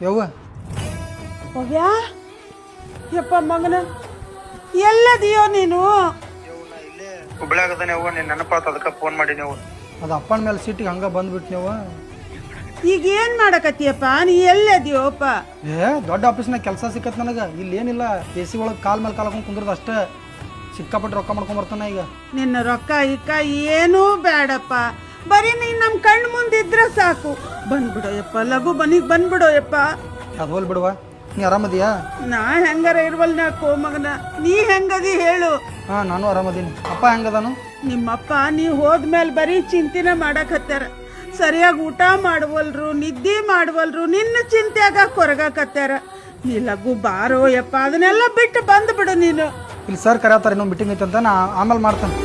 ಯವ್ವ ಹೋಗ್ಯಾ ಯಪ್ಪ ಮಗನ ಎಲ್ಲದಿಯೋ ನೀನು? ಹುಬ್ಳ್ಯಾಗದ ನೀವು ನಿನ್ನ ನೆನಪಾತ ಅದಕ್ಕೆ ಫೋನ್ ಮಾಡಿ ನೀವು. ಅದು ಅಪ್ಪನ ಮೇಲೆ ಸಿಟ್ಟಿಗೆ ಹಂಗೆ ಬಂದ್ಬಿಟ್ಟು ನೀವು. ಈಗ ಏನ್ ಮಾಡಕತ್ತೀಯಪ್ಪ? ನೀ ಎಲ್ಲದಿಯೋಪ್ಪ? ದೊಡ್ಡ ಆಫೀಸ್ನಾಗ ಕೆಲಸ ಸಿಕ್ಕತ್ ನನಗೆ. ಇಲ್ಲಿ ಏನಿಲ್ಲ, ಎ ಸಿ ಒಳಗೆ ಕಾಲ್ ಮೇಲೆ ಕಾಲ್ ಹಾಕೊಂಡು ಕುಂದ್ರದು ಅಷ್ಟೇ. ಸಿಕ್ಕಾಪಟ್ಟೆ ರೊಕ್ಕ ಮಾಡ್ಕೊಂಬರ್ತಾನೆ ಈಗ. ನಿನ್ನ ರೊಕ್ಕ ಇಕ್ಕ ಏನೂ ಬೇಡಪ್ಪ, ಬರೀ ನೀನ್ ನಮ್ಮ ಕಣ್ಣು ಮುಂದಿದ್ರೆ ಸಾಕು. ಬಂದ್ಬಿಡೋ ಯಪ್ಪ, ಲಘು ಬನಿಗೆ ಬಂದ್ಬಿಡೋ ಯಪ್ಪ. ಅದು ಹೋಲ್ ಬಿಡುವ, ನೀ ಆರಾಮದಿಯಾ? ನಾ ಹೆಂಗಾರ ಇರ್ವಲ್ ನಾಕೋ ಮಗನ, ನೀ ಹೆಂಗದಿ ಹೇಳು? ಹಾಂ, ನಾನು ಆರಾಮದೀನಿ. ಅಪ್ಪ ಹೆಂಗದಾನು? ನಿಮ್ಮಪ್ಪ ನೀ ಹೋದ್ಮೇಲೆ ಬರೀ ಚಿಂತೆನೆ ಮಾಡಕತ್ತಾರ. ಸರಿಯಾಗಿ ಊಟ ಮಾಡವಲ್ರು, ನಿದ್ದೆ ಮಾಡವಲ್ರು, ನಿನ್ನ ಚಿಂತೆಯಾಗ ಕೊರಗಾಕತ್ತಾರ. ನೀ ಲಘು ಬಾರೋ ಯಪ್ಪ, ಅದನ್ನೆಲ್ಲ ಬಿಟ್ಟು ಬಂದ್ಬಿಡು ನೀನು. ಇಲ್ಲಿ ಸರ್ ಕರೆಯತ್ತಾರೆ, ಇನ್ನೊಂದು ಮೀಟಿಂಗ್ ಐತೆ ಅಂತ. ನಾ ಆಮೇಲೆ ಮಾಡ್ತೇನೆ.